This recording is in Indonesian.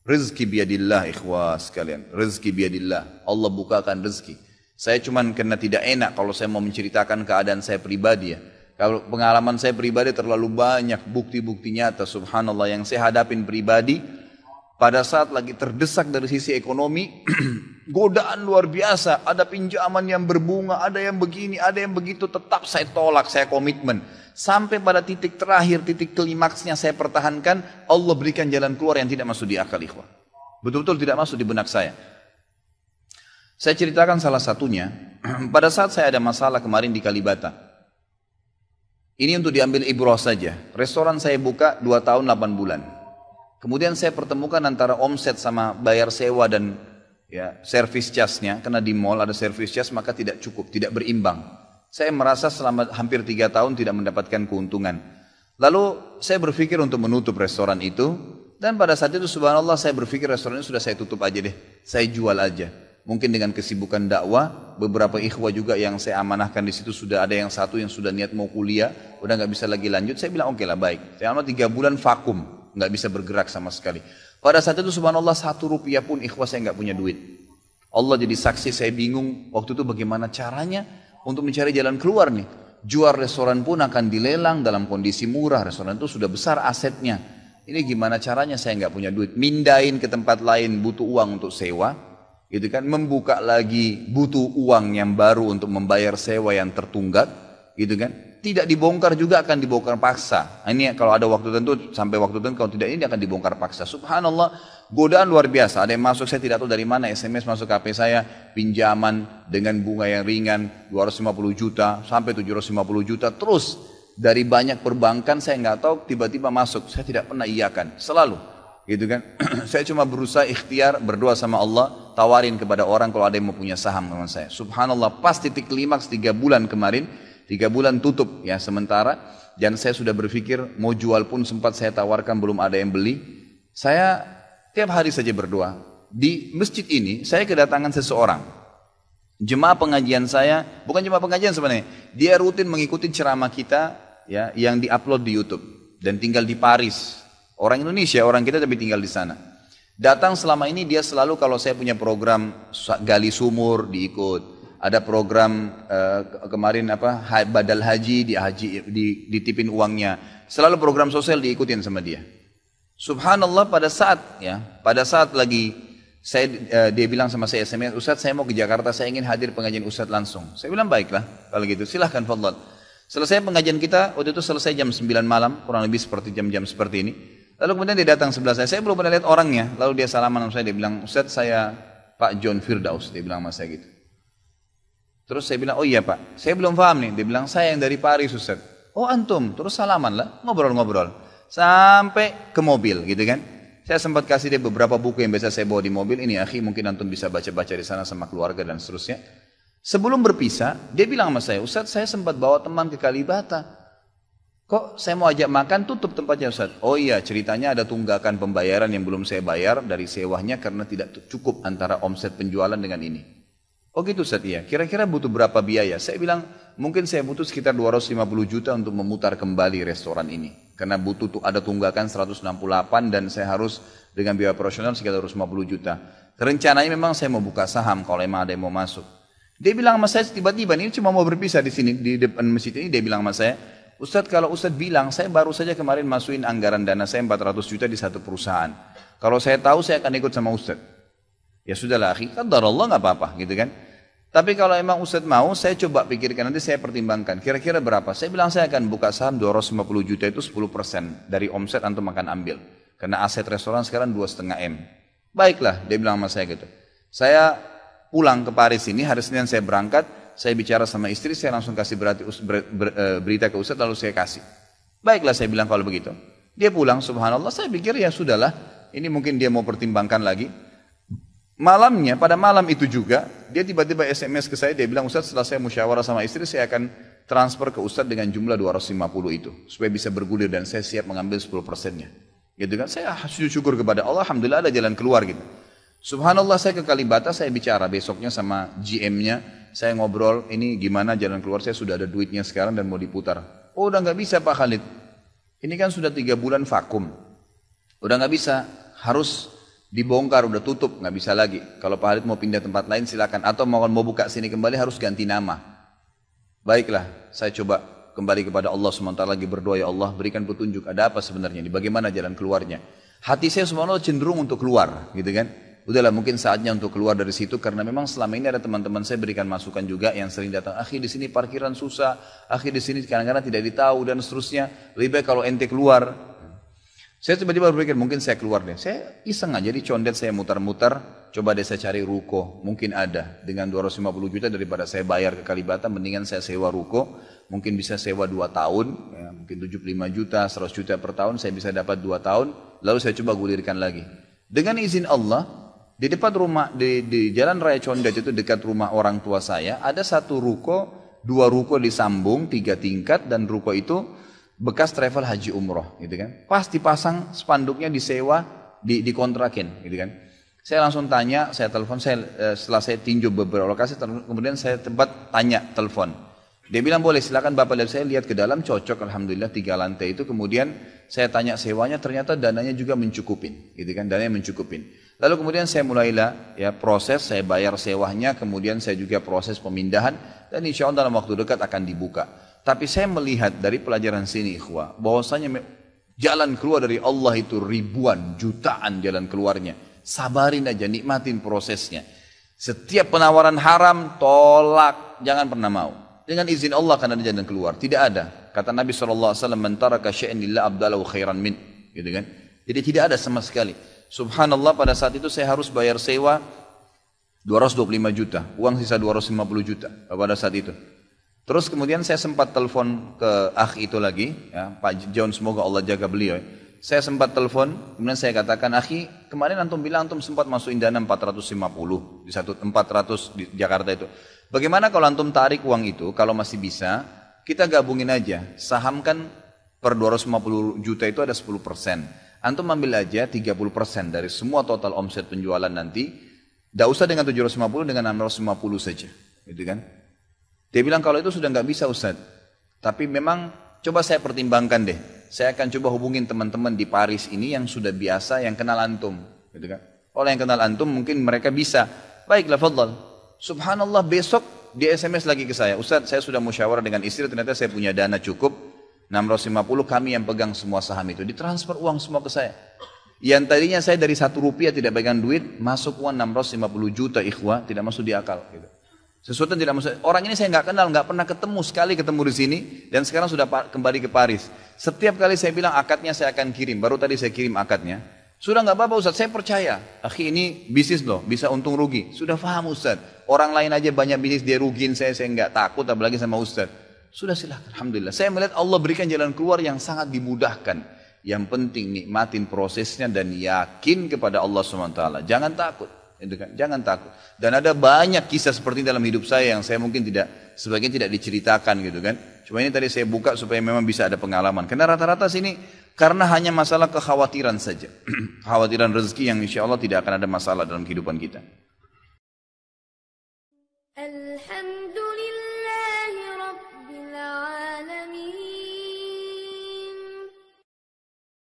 Rezeki biadillah ikhwah sekalian. Rezeki biadillah. Allah bukakan rezeki. Saya cuman karena tidak enak kalau saya mau menceritakan keadaan saya pribadi ya. Kalau pengalaman saya pribadi terlalu banyak bukti-bukti nyata subhanallah yang saya hadapin pribadi. Pada saat lagi terdesak dari sisi ekonomi, godaan luar biasa. Ada pinjaman yang berbunga, ada yang begini, ada yang begitu. Tetap saya tolak, saya komitmen. Sampai pada titik terakhir, titik klimaksnya saya pertahankan. Allah berikan jalan keluar yang tidak masuk di akal ikhwah. Betul-betul tidak masuk di benak saya. Saya ceritakan salah satunya. Pada saat saya ada masalah kemarin di Kalibata. Ini untuk diambil ibrah saja. Restoran saya buka 2 tahun 8 bulan. Kemudian saya pertemukan antara omset sama bayar sewa dan ya service charge-nya. Karena di mall ada service charge maka tidak cukup, tidak berimbang. Saya merasa selama hampir 3 tahun tidak mendapatkan keuntungan. Lalu saya berpikir untuk menutup restoran itu. Dan pada saat itu subhanallah saya berpikir restoran ini sudah saya tutup aja deh. Saya jual aja. Mungkin dengan kesibukan dakwah, beberapa ikhwah juga yang saya amanahkan di situ sudah ada yang satu yang sudah niat mau kuliah, udah nggak bisa lagi lanjut. Saya bilang oke lah baik. Selama 3 bulan vakum, nggak bisa bergerak sama sekali. Pada saat itu subhanallah 1 rupiah pun ikhwah saya nggak punya duit. Allah jadi saksi saya bingung waktu itu bagaimana caranya untuk mencari jalan keluar nih. Jual restoran pun akan dilelang dalam kondisi murah. Restoran itu sudah besar asetnya. Ini gimana caranya saya nggak punya duit. Mindahin ke tempat lain butuh uang untuk sewa. Gitu kan, membuka lagi butuh uang yang baru untuk membayar sewa yang tertunggak, gitu kan. Tidak dibongkar juga akan dibongkar paksa. Ini kalau ada waktu tentu sampai waktu tentu, kalau tidak ini akan dibongkar paksa. Subhanallah, godaan luar biasa. Ada yang masuk saya tidak tahu dari mana, SMS masuk ke HP saya, pinjaman dengan bunga yang ringan 250 juta sampai 750 juta terus dari banyak perbankan saya nggak tahu tiba-tiba masuk. Saya tidak pernah iyakan, selalu. Gitu kan, saya cuma berusaha ikhtiar berdoa sama Allah, tawarin kepada orang kalau ada yang mau punya saham sama saya. Subhanallah, pas titik klimaks 3 bulan kemarin, 3 bulan tutup ya sementara, dan saya sudah berpikir mau jual pun sempat saya tawarkan belum ada yang beli. Saya tiap hari saja berdoa. Di masjid ini saya kedatangan seseorang, jemaah pengajian saya, bukan jemaah pengajian sebenarnya, dia rutin mengikuti ceramah kita ya yang diupload di YouTube dan tinggal di Paris. Orang Indonesia, orang kita tapi tinggal di sana. Datang selama ini dia selalu kalau saya punya program gali sumur diikut. Ada program kemarin badal haji ditipin uangnya. Selalu program sosial diikutin sama dia. Subhanallah pada saat lagi dia bilang sama saya SMS, Ustadz saya mau ke Jakarta, saya ingin hadir pengajian Ustadz langsung. Saya bilang baiklah kalau gitu silahkan fadhal. Selesai pengajian kita waktu itu selesai jam 9 malam kurang lebih seperti jam-jam seperti ini. Lalu kemudian dia datang sebelah saya belum pernah lihat orangnya. Lalu dia salaman sama saya, dia bilang, Ustadz saya Pak John Firdaus, dia bilang sama saya gitu. Terus saya bilang, oh iya Pak, saya belum paham nih. Dia bilang, saya yang dari Paris Ustadz. Oh antum, terus salaman lah, ngobrol-ngobrol. Sampai ke mobil gitu kan. Saya sempat kasih dia beberapa buku yang biasa saya bawa di mobil. Ini akhi mungkin antum bisa baca-baca di sana sama keluarga dan seterusnya. Sebelum berpisah, dia bilang sama saya, Ustadz saya sempat bawa teman ke Kalibata. Kok saya mau ajak makan tutup tempatnya Ustaz? Oh iya ceritanya ada tunggakan pembayaran yang belum saya bayar dari sewanya karena tidak cukup antara omset penjualan dengan ini. Oh gitu Ustaz iya. Kira-kira butuh berapa biaya? Saya bilang mungkin saya butuh sekitar 250 juta untuk memutar kembali restoran ini. Karena butuh ada tunggakan 168 dan saya harus dengan biaya operasional sekitar 250 juta. Rencananya memang saya mau buka saham kalau memang ada yang mau masuk. Dia bilang sama saya tiba-tiba ini cuma mau berpisah di sini di depan masjid ini dia bilang sama saya, Ustadz kalau Ustadz bilang saya baru saja kemarin masukin anggaran dana saya 400 juta di satu perusahaan. Kalau saya tahu saya akan ikut sama Ustadz. Ya sudahlah akhi, qadarullah nggak apa-apa gitu kan. Tapi kalau emang Ustadz mau saya coba pikirkan nanti saya pertimbangkan. Kira-kira berapa? Saya bilang saya akan buka saham 250 juta itu 10% dari omset antum akan ambil. Karena aset restoran sekarang 2,5 M. Baiklah dia bilang sama saya gitu. Saya pulang ke Paris ini hari Senin saya berangkat. Saya bicara sama istri, saya langsung kasih berita ke Ustadz, lalu saya kasih. Baiklah saya bilang kalau begitu. Dia pulang, subhanallah, saya pikir ya sudahlah. Ini mungkin dia mau pertimbangkan lagi. Malamnya, pada malam itu juga, dia tiba-tiba SMS ke saya, dia bilang, Ustadz setelah saya musyawarah sama istri, saya akan transfer ke Ustadz dengan jumlah 250 itu. Supaya bisa bergulir dan saya siap mengambil 10%-nya. Gitu kan, saya sujud syukur kepada Allah, alhamdulillah ada jalan keluar gitu. Subhanallah saya ke Kalibata, saya bicara besoknya sama GM-nya. Saya ngobrol, ini gimana jalan keluar, saya sudah ada duitnya sekarang dan mau diputar. Oh udah gak bisa Pak Khalid. Ini kan sudah 3 bulan vakum. Udah gak bisa, harus Dibongkar, udah tutup, nggak bisa lagi. Kalau Pak Halid mau pindah tempat lain silakan. Atau mau buka sini kembali harus ganti nama. Baiklah, saya coba kembali kepada Allah SWT lagi berdoa, ya Allah berikan petunjuk. Ada apa sebenarnya ini? Bagaimana jalan keluarnya? Hati saya subhanallah cenderung untuk keluar, gitu kan? Udahlah mungkin saatnya untuk keluar dari situ karena memang selama ini ada teman-teman saya berikan masukan juga yang sering datang. Akhi di sini parkiran susah, akhi di sini kadang-kadang tidak ditahu dan seterusnya. Lebih baik kalau ente keluar. Saya tiba-tiba berpikir mungkin saya keluar deh. Saya iseng aja di condet saya mutar-mutar. Coba deh saya cari ruko. Mungkin ada. Dengan 250 juta daripada saya bayar ke Kalibata. Mendingan saya sewa ruko. Mungkin bisa sewa 2 tahun. Ya, mungkin 75 juta, 100 juta per tahun. Saya bisa dapat 2 tahun. Lalu saya coba gulirkan lagi. Dengan izin Allah. Di depan rumah, di Jalan Raya Condet itu dekat rumah orang tua saya. Ada 1 ruko, 2 ruko disambung, 3 tingkat. Dan ruko itu bekas travel haji umroh gitu kan. Pas dipasang spanduknya disewa, dikontrakin gitu kan. Saya langsung tanya, saya telepon, setelah saya tinjau beberapa lokasi, kemudian saya tanya telepon. Dia bilang boleh silakan Bapak lihat, saya lihat ke dalam cocok alhamdulillah 3 lantai itu. Kemudian saya tanya sewanya, ternyata dananya juga mencukupin gitu kan, dananya mencukupin. Lalu kemudian saya mulailah ya proses, saya bayar sewanya, kemudian saya juga proses pemindahan dan insya Allah dalam waktu dekat akan dibuka. Tapi saya melihat dari pelajaran sini ikhwah, bahwasanya jalan keluar dari Allah itu ribuan, jutaan jalan keluarnya. Sabarin aja, nikmatin prosesnya. Setiap penawaran haram, tolak, jangan pernah mau. Dengan izin Allah akan ada jalan keluar. Tidak ada. Kata Nabi SAW, "Man taraka syai'an lillah abdalahu khairan min." Gitu kan? Jadi tidak ada sama sekali. Subhanallah pada saat itu saya harus bayar sewa 225 juta. Uang sisa 250 juta pada saat itu. Terus kemudian saya sempat telepon ke akh itu lagi, ya, Pak John, semoga Allah jaga beliau. Saya sempat telepon, kemudian saya katakan, akhi, kemarin antum bilang antum sempat masukin dana 450 di 400 di Jakarta itu. Bagaimana kalau antum tarik uang itu, kalau masih bisa, kita gabungin aja, sahamkan per 250 juta itu ada 10%. Antum ambil aja 30% dari semua total omset penjualan nanti, tidak usah dengan 750, dengan 650 saja, gitu kan? Dia bilang kalau itu sudah nggak bisa Ustaz. Tapi memang coba saya pertimbangkan deh. Saya akan coba hubungin teman-teman di Paris ini yang sudah biasa, yang kenal antum. Gitu kan? Kalau yang kenal antum mungkin mereka bisa. Baiklah, fadhal. Subhanallah besok dia SMS lagi ke saya. Ustaz, saya sudah musyawarah dengan istri, ternyata saya punya dana cukup. 650 kami yang pegang semua saham itu. Ditransfer uang semua ke saya. Yang tadinya saya dari 1 rupiah tidak pegang duit, masuk uang 650 juta ikhwah, tidak masuk di akal. Gitu. Sesuatu yang tidak masuk. Orang ini saya nggak kenal, nggak pernah ketemu, sekali ketemu di sini dan sekarang sudah kembali ke Paris. Setiap kali saya bilang akadnya saya akan kirim, baru tadi saya kirim akadnya. Sudah nggak apa-apa Ustaz, saya percaya. Akhi ini bisnis loh, bisa untung rugi. Sudah paham Ustaz. Orang lain aja banyak bisnis dia rugiin saya nggak takut, apalagi sama Ustaz. Sudah silakan, alhamdulillah. Saya melihat Allah berikan jalan keluar yang sangat dimudahkan. Yang penting nikmatin prosesnya dan yakin kepada Allah SWT. Jangan takut. Jangan takut. Dan ada banyak kisah seperti dalam hidup saya yang saya mungkin sebagian tidak diceritakan gitu kan. Cuma ini tadi saya buka supaya memang bisa ada pengalaman. Karena rata-rata sini karena hanya masalah kekhawatiran saja. Kekhawatiran rezeki yang insya Allah tidak akan ada masalah dalam kehidupan kita. Alhamdulillah.